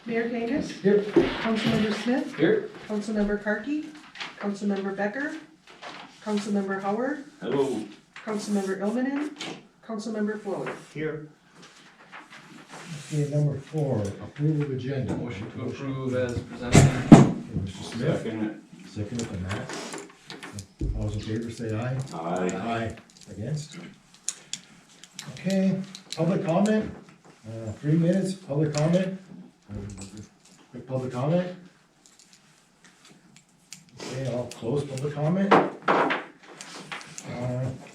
Mayor Kangas, Here. Councilmember Smith, Here. Councilmember Karki, Councilmember Becker, Councilmember Howard, Hello. Councilmember Ilmenin, Councilmember Floyd. Here. Okay, number 4, approval of agenda. Motion to approve as presented. Okay, Mr. Smith, Second. second with the Matt. All those in favor say aye. Aye. Against? Okay, public comment, 3 minutes, public comment. Quick public comment. Okay, I'll close public comment.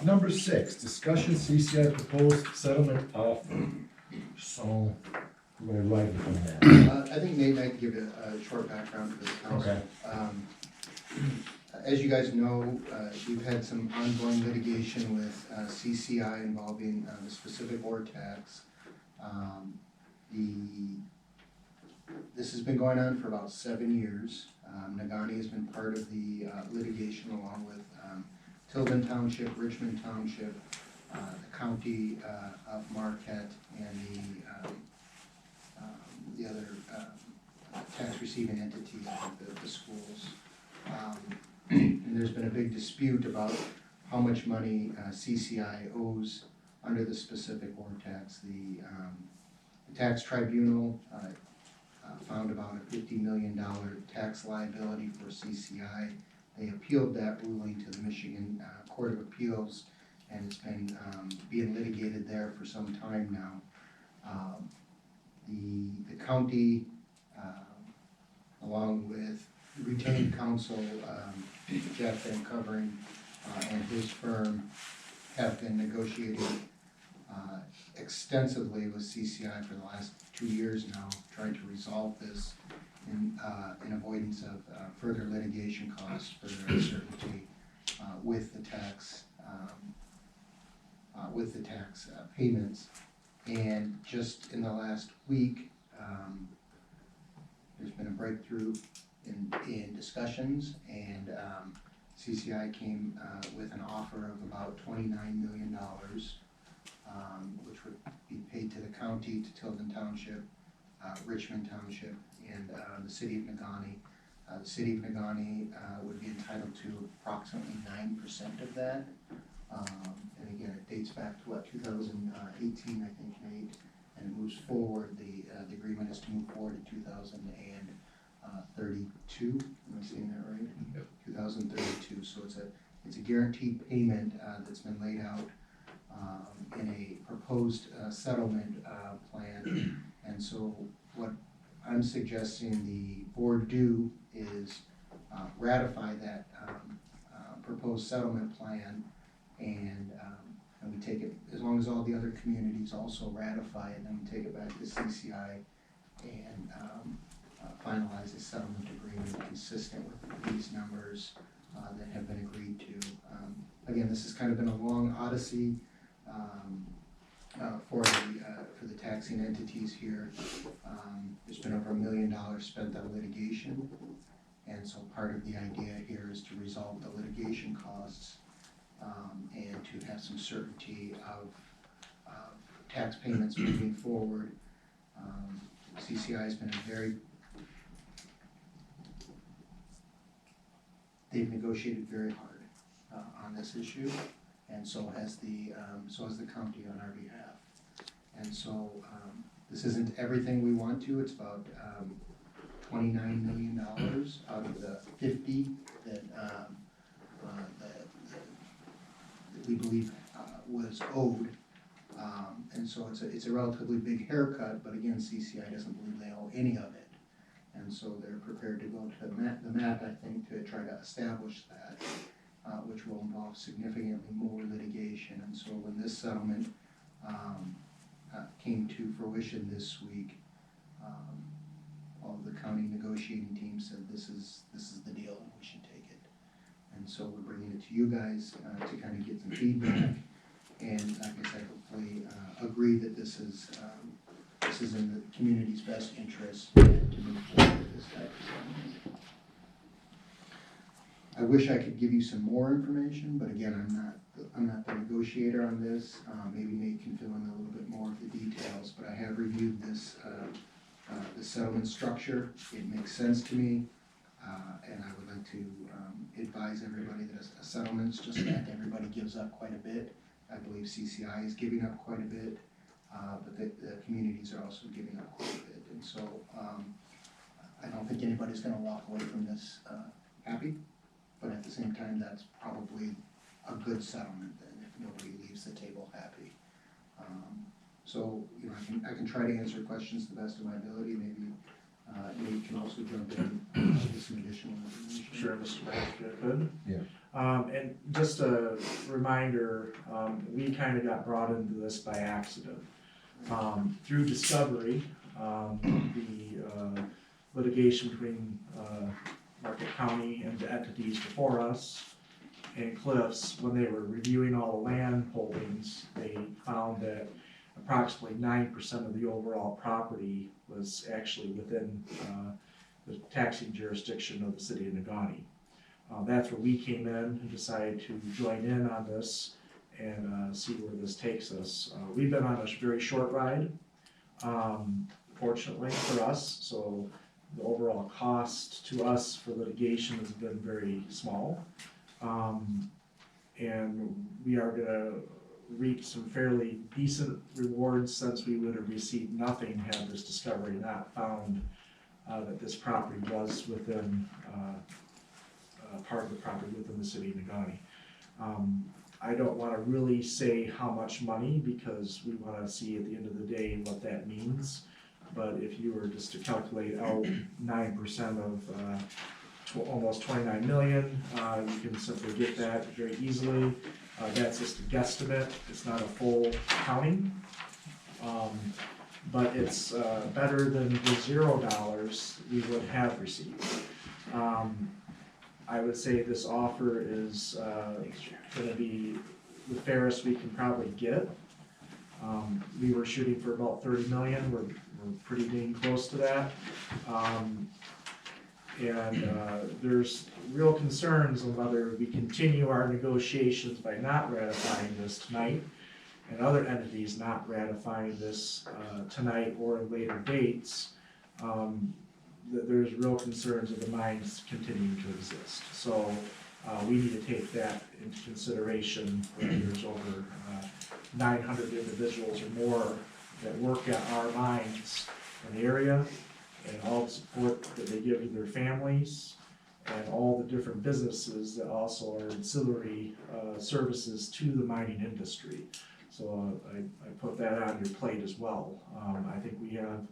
Number 6, discussion CCI proposed settlement offer. So, we're gonna write on that. I think Nate might give a short background for the council. As you guys know, we've had some ongoing litigation with CCI involving the specific ore tax. This has been going on for about 7 years. Negaunee has been part of the litigation along with Tilden Township, Richmond Township, the county of Marquette, and the other tax receiving entities, like the schools. And there's been a big dispute about how much money CCI owes under the specific ore tax. The tax tribunal found about a $50 million tax liability for CCI. They appealed that ruling to the Michigan Court of Appeals, and it's been being litigated there for some time now. The county, along with retained counsel, Jeff Van Covering, and his firm, have been negotiating extensively with CCI for the last 2 years now, trying to resolve this in avoidance of further litigation costs, further uncertainty with the tax payments. And just in the last week, there's been a breakthrough in discussions, and CCI came with an offer of about $29 million, which would be paid to the county, to Tilden Township, Richmond Township, and the city of Negaunee. The city of Negaunee would be entitled to approximately 9% of that. And again, it dates back to 2018, I think, Nate, and it moves forward. The agreement is to move forward in 2032. Am I saying that right? Yep. 2032. So it's a guaranteed payment that's been laid out in a proposed settlement plan. And so what I'm suggesting the board do is ratify that proposed settlement plan, and we take it, as long as all the other communities also ratify it, then we take it back to CCI and finalize a settlement agreement consistent with these numbers that have been agreed to. Again, this has kind of been a long odyssey for the taxing entities here. There's been over $1 million spent on litigation, and so part of the idea here is to resolve the litigation costs and to have some certainty of tax payments moving forward. CCI has been they've negotiated very hard on this issue, and so has the county on our behalf. And so this isn't everything we want to. It's about $29 million out of the 50 that we believe was owed. And so it's a relatively big haircut, but again, CCI doesn't believe they owe any of it. And so they're prepared to go to the mat, I think, to try to establish that, which will involve significantly more litigation. And so when this settlement came to fruition this week, all of the county negotiating team said this is the deal and we should take it. And so we're bringing it to you guys to kind of get some feedback, and like I said, hopefully agree that this is in the community's best interest and to move forward with this type of settlement. I wish I could give you some more information, but again, I'm not the negotiator on this. Maybe Nate can fill in a little bit more of the details, but I have reviewed this settlement structure, it makes sense to me. And I would like to advise everybody that a settlement's just that, everybody gives up quite a bit. I believe CCI is giving up quite a bit, but the communities are also giving up quite a bit. And so I don't think anybody's gonna walk away from this happy, but at the same time, that's probably a good settlement then, if nobody leaves the table happy. So, you know, I can try to answer questions to the best of my ability, maybe Nate can also jump in with some additional information. Sure, Mr. Mayor, if I could. Yeah. And just a reminder, we kind of got brought into this by accident. Through discovery, the litigation between Market County and the entities before us and Cliffs, when they were reviewing all the land holdings, they found that approximately 9% of the overall property was actually within the taxing jurisdiction of the city of Negaunee. That's where we came in and decided to join in on this and see where this takes us. We've been on a very short ride, fortunately for us, so the overall cost to us for litigation has been very small. And we are gonna reap some fairly decent rewards since we would have received nothing had this discovery not found that this property was within part of the property within the city of Negaunee. I don't wanna really say how much money because we wanna see at the end of the day what that means. But if you were just to calculate out 9% of almost 29 million, you can simply get that very easily. That's just a guesstimate, it's not a full counting. But it's better than the $0 we would have received. I would say this offer is gonna be the fairest we can probably get. We were shooting for about 30 million, we're pretty dang close to that. There's real concerns on whether we continue our negotiations by not ratifying this tonight and other entities not ratifying this tonight or at later dates. There's real concerns of the mines continuing to exist. So we need to take that into consideration when there's over 900 individuals or more that work at our mines in the area, and all the support that they give to their families, and all the different businesses that also are ancillary services to the mining industry. So I put that on your plate as well. I think we have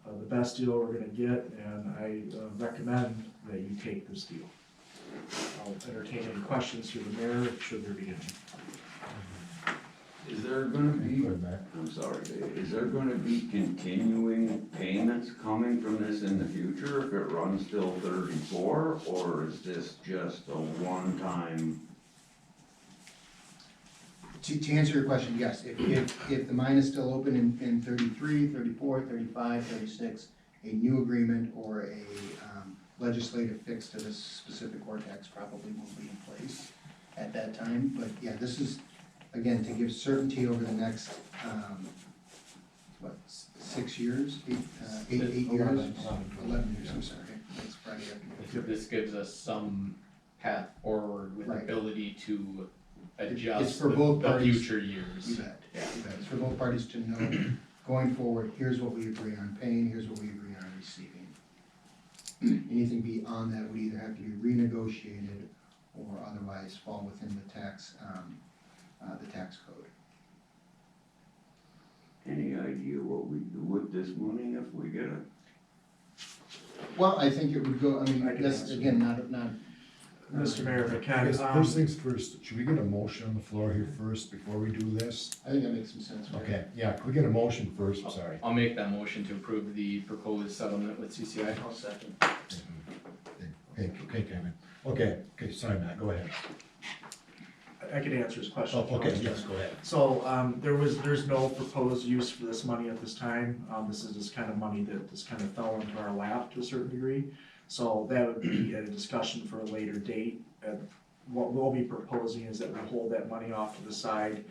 the best deal we're gonna get, and I recommend that you take this deal. I'll entertain any questions through the mayor, should there be any. Is there gonna be, Go ahead, Matt. I'm sorry, Dave, is there gonna be continuing payments coming from this in the future if it runs till 34, or is this just a one-time? To answer your question, yes, if the mine is still open in 33, 34, 35, 36, a new agreement or a legislative fix to this specific vortex probably will be in place at that time. But yeah, this is, again, to give certainty over the next, 6 years, eight years? 11 years, I'm sorry, it's Friday afternoon. This gives us some path forward with Right. ability to It's adjust for both the parties. future You years. bet, you bet. It's for both parties to know, going forward, here's what we agree on paying, here's what we agree on receiving. Anything beyond that would either have to be renegotiated or otherwise fall within the tax code. Any idea what we do with this money if we get it? Well, I think it would go, I mean, I can that's, answer. again, not. Mr. Mayor, if I I can, guess first things first, should we get a motion on the floor here first before we do this? I think that makes some sense. right? Okay, yeah, can we get a motion first, I'm sorry. I'll make that motion to approve the proposed settlement with CCI. I'll second. Okay, Kevin. Okay, sorry, Matt, go ahead. I can answer his question. Oh, okay, yes, go ahead. So, there's no proposed use for this money at this time. This is just kind of money that just kind of fell into our lap to a certain degree. So that would be a discussion for a later date. And what we'll be proposing is that we hold that money off to the side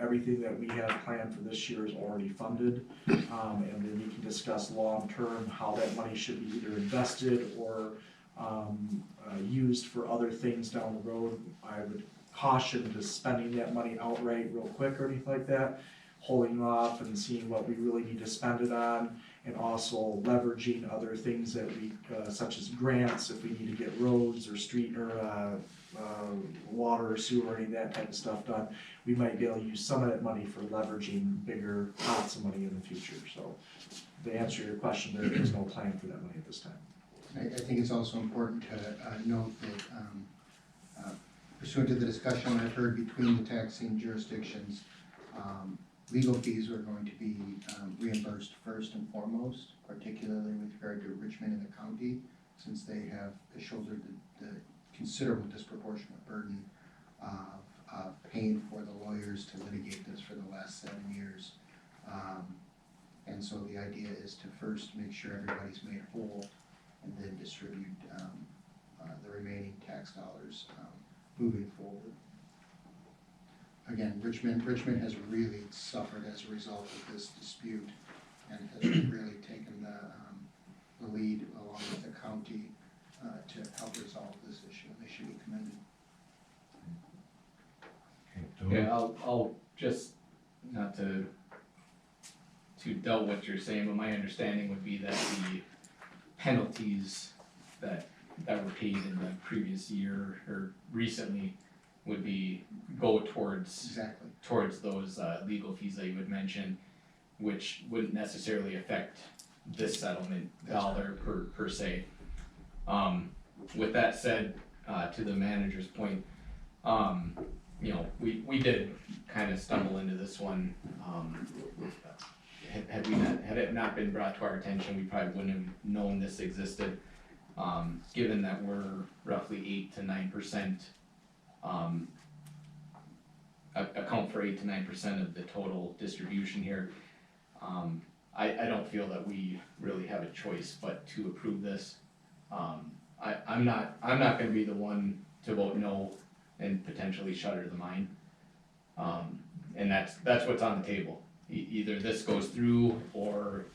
Everything that we have planned for this year is already funded. And then we can discuss long-term how that money should be either invested or, used for other things down the road. I would caution to spending that money outright real quick or anything like that, holding off and seeing what we really need to spend it on, and also leveraging other things that we, such as grants, if we need to get roads or street or, water or sewer or any of that type of stuff done, we might be able to use some of that money for leveraging bigger pots of money in the future. So to answer your question, there is no plan for that money at this time. I think it's also important to note that pursuant to the discussion I've heard between the taxing jurisdictions, legal fees are going to be reimbursed first and foremost, particularly with regard to Richmond and the county, since they have shouldered the considerable disproportionate burden of paying for the lawyers to litigate this for the last 7 years. And so the idea is to first make sure everybody's made whole and then distribute the remaining tax dollars moving forward. Again, Richmond has really suffered as a result of this dispute and has really taken the lead along with the county to help resolve this issue. They should be commended. Okay, Yeah, I'll just, not to doubt what you're saying, but my understanding would be that the penalties that were paid in the previous year or recently would go towards Exactly. those legal fees that you had mentioned, which wouldn't necessarily affect this settlement dollar per se. With that said, to the manager's point, you know, we did kind of stumble into this one. Had it not been brought to our attention, we probably wouldn't have known this existed. Given that we're roughly 8 to 9%, account for 8 to 9% of the total distribution here, I don't feel that we really have a choice but to approve this. I'm not gonna be the one to vote no and potentially shutter the mine. And that's what's on the table. Either this goes through or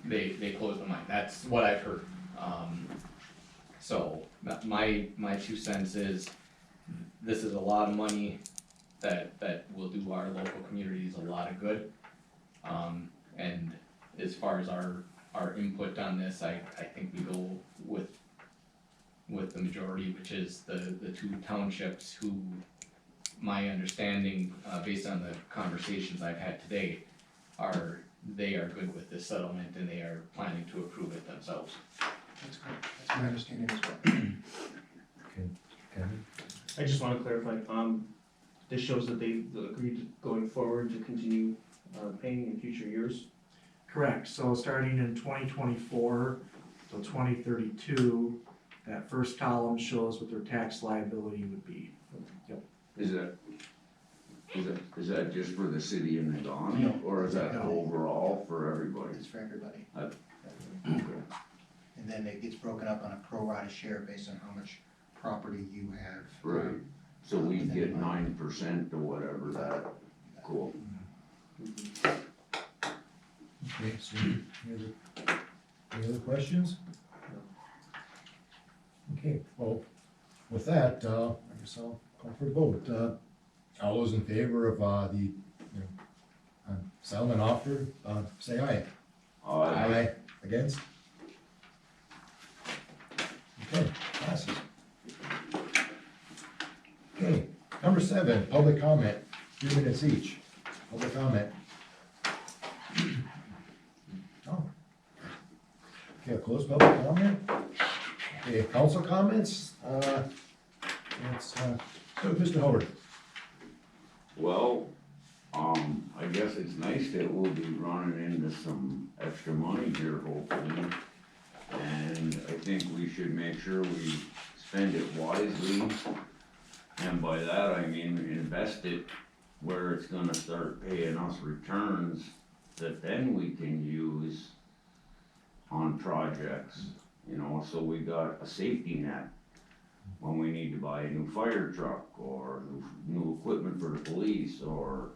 they close the mine. That's what I've heard. So my 2 cents is, this is a lot of money that will do our local communities a lot of good. And as far as our input on this, I think we go with the majority, which is the 2 townships who, my understanding, based on the conversations I've had today, they are good with this settlement and they are planning to approve it themselves. That's correct. That's my understanding as well. okay, Kevin? I just want to clarify, this shows that they agreed to going forward to continue paying in future years. Correct, so starting in 2024 till 2032, that first column shows what their tax liability would be. Yep. Is that just for the city of Negaunee, No. or is that No. overall for everybody? It's for everybody. Okay. And then it gets broken up on a pro rata share based on how much property you have. Right, so we get 9% or whatever that, cool. Okay, so any other questions? Okay, well, with that, I guess I'll call for a vote. All those in favor of the settlement offer, say aye. Against? Okay, passes. Okay, number 7, public comment, 3 minutes each. Public comment. Oh. Okay, I'll close public comment. Okay, council comments, let's, start with Mr. Howard. Well, I guess it's nice that we'll be running into some extra money here hopefully. And I think we should make sure we spend it wisely. And by that, I mean invest it where it's gonna start paying us returns that then we can use on projects, you know, so we got a safety net. when we need to buy a new fire truck, or new equipment for the police, or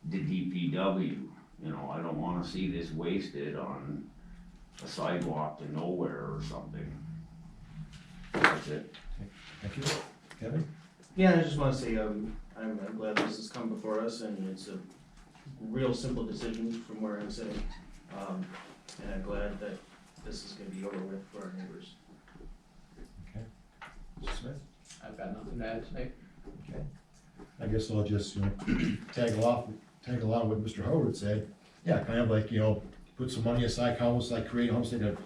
the DPW. You know, I don't wanna see this wasted on a sidewalk to nowhere or something. That's it. Thank you. Kevin? Yeah, I just wanna say, I'm glad this has come before us, and it's a real simple decision from where I'm sitting. And I'm glad that this is gonna be over with for our neighbors. Okay. Mr. Smith? I've got nothing to add tonight. Okay. I guess I'll just, tag along what Mr. Howard said. Yeah, kind of like, put some money aside, kind of almost like create almost like a,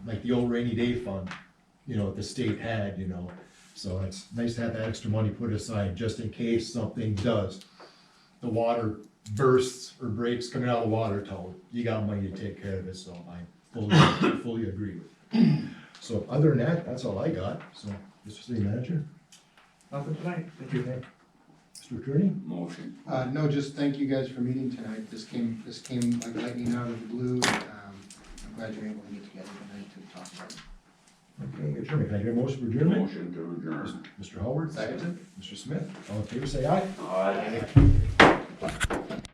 like the old rainy day fund, that the state had, So it's nice to have that extra money put aside just in case something does. The water bursts or breaks coming out of the water tower. You got money to take care of it, so I fully agree with it. So other than that, that's all I got. So, Mr. City Manager? Nothing tonight, thank you. Okay. Mr. Attorney? Motion. No, just thank you guys for meeting tonight. This came like lightning out of the blue. I'm glad you're able to get together tonight to talk about it. Okay, adjournment. Can I get a motion for adjournment? Motion to adjourn. Mr. Howard, second. Mr. Smith, all in favor, say aye. Aye.